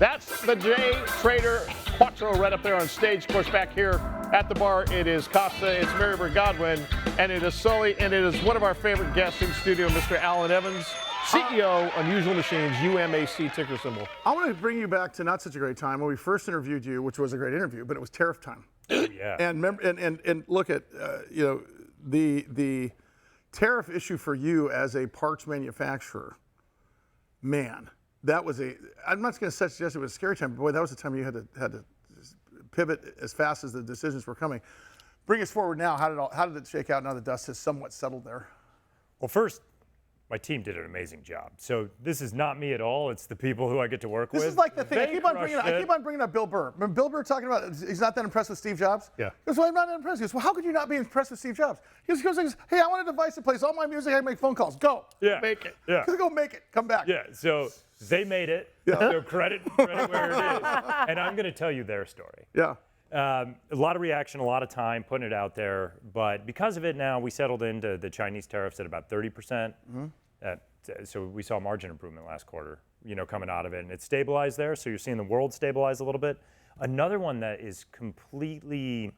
That's the J Trader Quattro right up there on stage. Of course, back here at the bar, it is Costa, it's Marybird Godwin, and it is Sully, and it is one of our favorite guests in studio, Mr. Allan Evans, CEO, Unusual Machines, UMAC ticker symbol. I want to bring you back to not such a great time when we first interviewed you, which was a great interview, but it was tariff time. Yeah. And remember, and look at the tariff issue for you as a parts manufacturer. Man, that was I'm not going to suggest it was a scary time, but boy, that was the time you had to pivot as fast as the decisions were coming. Bring us forward now. How did it shake out now the dust has somewhat settled there? Well, first, my team did an amazing job. So this is not me at all. It's the people who I get to work with. This is like the thing. I They keep on bringing up Bill Burr. Remember Bill Burr talking about he's not that impressed with Steve Jobs? Yeah. He goes, well, I'm not that impressed. He goes, well, how could you not be impressed with Steve Jobs? He goes, hey, I want a device that plays all my music. I can make phone calls. Go. Yeah. Make it. Yeah. Go make it. Come back. Yeah, so they made it. Yeah. So credit where it is. And I'm going to tell you their story. Yeah. A lot of reaction, a lot of time putting it out there. But because of it now, we settled into the Chinese tariffs at about 30%. Mm-hmm. So we saw margin improvement last quarter, coming out of it. And it's stabilized there. So you're seeing the world stabilize a little bit. Another one that is completely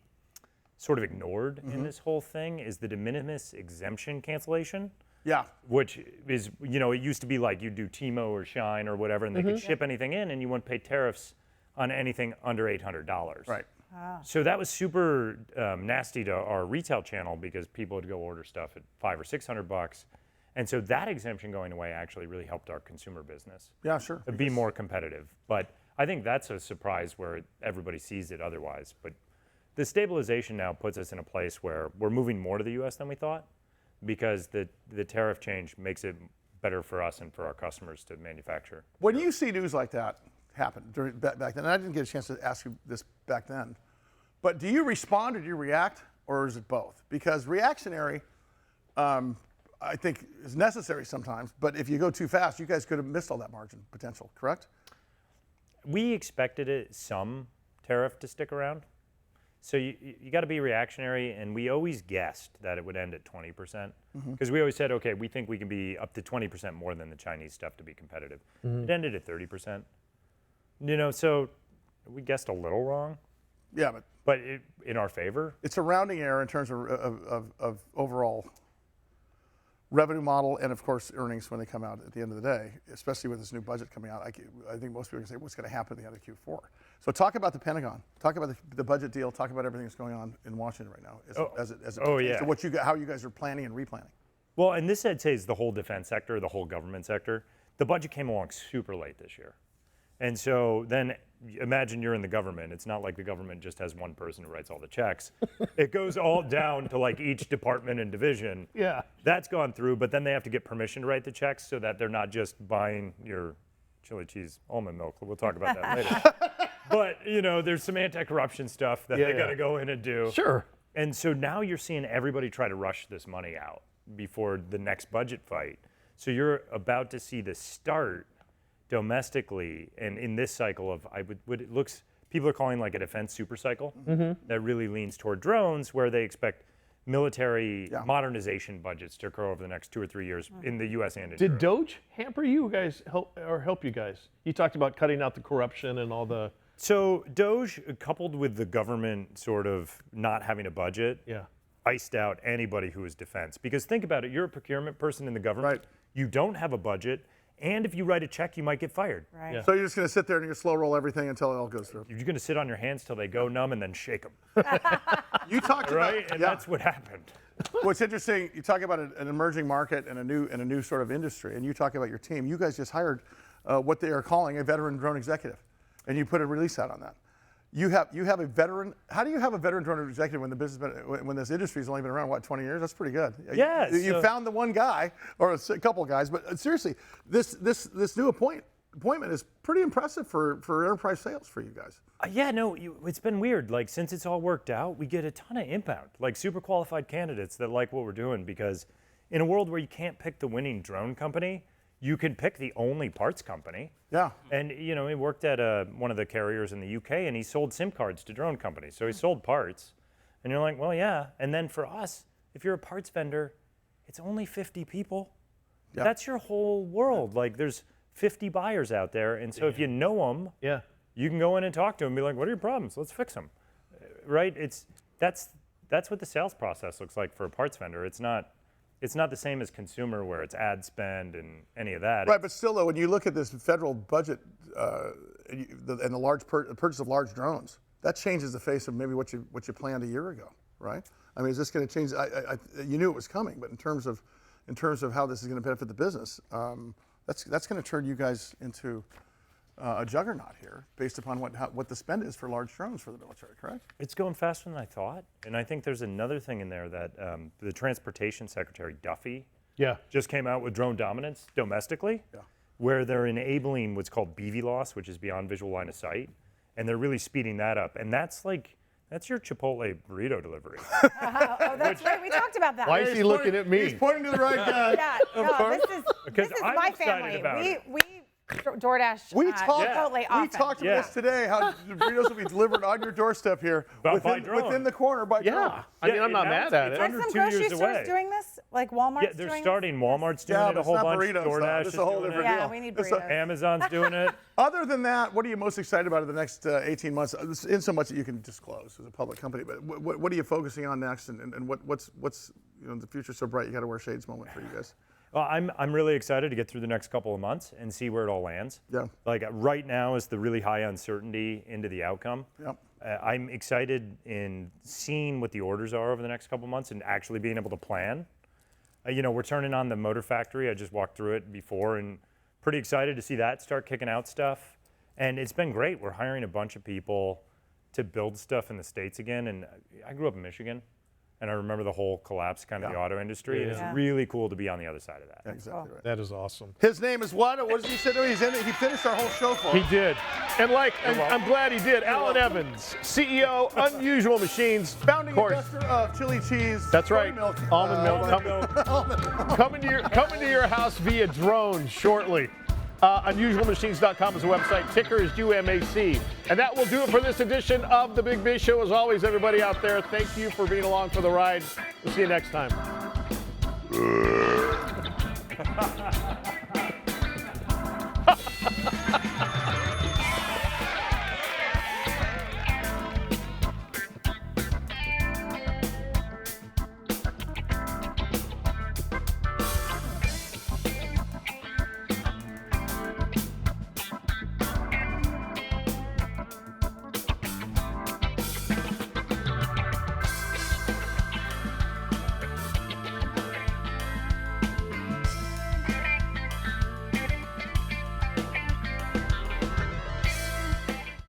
sort of ignored in this whole thing is the de minimis exemption cancellation. Yeah. Which is, it used to be like you do Timo or Shine or whatever, and they could ship anything in, and you wouldn't pay tariffs on anything under $800. Right. So that was super nasty to our retail channel because people would go order stuff at $500 or $600, and so that exemption going away actually really helped our consumer business. Yeah, sure. Be more competitive, but I think that's a surprise where everybody sees it otherwise. But the stabilization now puts us in a place where we're moving more to the U.S. than we thought, because the tariff change makes it better for us and for our customers to manufacture. When you see news like that happen back then, and I didn't get a chance to ask you this back then, but do you respond or do you react, or is it both? Because reactionary, I think, is necessary sometimes, but if you go too fast, you guys could have missed all that margin potential, correct? We expected some tariff to stick around. So you got to be reactionary, and we always guessed that it would end at 20%, because we always said, okay, we think we can be up to 20% more than the Chinese stuff to be competitive. It ended at 30%. So we guessed a little wrong. Yeah, but in our favor. It's a rounding error in terms of overall revenue model and, of course, earnings when they come out at the end of the day, especially with this new budget coming out. I think most people are going to say, what's going to happen at the end of Q4? So talk about the Pentagon. Talk about the budget deal. Talk about everything that's going on in Washington right now as it pertains to how you guys are planning and replanning. Well, and this, I'd say, is the whole defense sector, the whole government sector. The budget came along super late this year. And so then imagine you're in the government. It's not like the government just has one person who writes all the checks. It goes all down to like each department and division. Yeah. That's gone through, but then they have to get permission to write the checks so that they're not just buying your chili cheese almond milk. We'll talk about that later. But, there's some anti-corruption stuff that they got to go in and do. Sure. And so now you're seeing everybody try to rush this money out before the next budget fight. So you're about to see the start domestically, and in this cycle of people are calling like a defense super cycle that really leans toward drones, where they expect military modernization budgets to occur over the next 2 or 3 years in the U.S. and in Did Europe. Doge hamper you guys help you guys? You talked about cutting out the corruption and all the. So Doge, coupled with the government sort of not having a budget, iced out anybody who was defense. Because think about it, you're a procurement person in the government. Right. You don't have a budget. And if you write a check, you might get fired. Right. Yeah. So you're just going to sit there and you're going to slow roll everything until it all goes through. You're going to sit on your hands till they go numb and then shake them. You talked Right? about, And that's what happened. What's interesting, you talk about an emerging market and a new sort of industry, and you talk about your team. You guys just hired what they are calling a veteran drone executive, and you put a release out on that. You have a veteran. How do you have a veteran drone executive when this industry has only been around 20 years? That's pretty good. Yeah. You found the one guy or a couple of guys, but seriously, this new appointment is pretty impressive for enterprise sales for you guys. It's been weird. Like, since it's all worked out, we get a ton of inbound, like super qualified candidates that like what we're doing, because in a world where you can't pick the winning drone company, you can pick the only parts company. Yeah. And, he worked at one of the carriers in the UK, and he sold SIM cards to drone companies. So he sold parts. And you're like, well, yeah. And then for us, if you're a parts vendor, it's only 50 people. Yeah. That's your whole world. Like, there's 50 buyers out there, and so if you know them, you can go in and talk to them and be like, what are your problems? Let's fix them, right? That's what the sales process looks like for a parts vendor. It's not the same as consumer where it's ad spend and any of that. Right, but still though, when you look at this federal budget and the large purchase of large drones, that changes the face of maybe what you planned a year ago, right? I mean, is this going to change? You knew it was coming, but in terms of how this is going to benefit the business, that's going to turn you guys into a juggernaut here, based upon what the spend is for large drones for the military, correct? It's going faster than I thought, and I think there's another thing in there that the Transportation Secretary Duffy just came out with drone dominance domestically, where they're enabling what's called BVLOS, which is beyond visual line of sight, and they're really speeding that up, and that's your Chipotle burrito delivery. Oh, that's right. We talked about that. Why is he looking at me? He's pointing to the right guy. Yeah, no, this is I'm my excited family. about it. We DoorDash We Chipotle We often. talked about this today, how the burritos will be delivered on your doorstep here by drone. within the corner by drone. I mean, I'm not mad at it's it. under Aren't 2 some years grocery away. stores doing this? Like Walmart's Yeah, they're doing starting. this? Walmart's doing Yeah, it but a it's whole not bunch. burritos, though. DoorDash This is is a whole doing different it. Yeah, deal. we need It's burritos. Amazon's doing it. Other than that, what are you most excited about in the next 18 months? In so much that you can disclose as a public company, but what are you focusing on next, and what's the future's so bright you got to wear shades moment for you guys? Well, I'm really excited to get through the next couple of months and see where it all lands. Yeah. Like right now is the really high uncertainty into the outcome. Yep. I'm excited in seeing what the orders are over the next couple of months and actually being able to plan. We're turning on the motor factory. I just walked through it before and pretty excited to see that start kicking out stuff. And it's been great. We're hiring a bunch of people to build stuff in the States again. And I grew up in Michigan. And I remember the whole collapse kind of the auto industry. And it's really cool to be on the other side of that. Exactly right. That is awesome. His name is what? What did he say? He finished our whole show for us. He did. And I'm glad he did. Allan Evans, CEO, Unusual Machines. Founding investor of chili cheese. That's right. Almond milk. Coming to your house via drone shortly. Unusualmachines.com is the website. Ticker is UMAC. And that will do it for this edition of the Big Biz Show. As always, everybody out there, thank you for being along for the ride. We'll see you next time.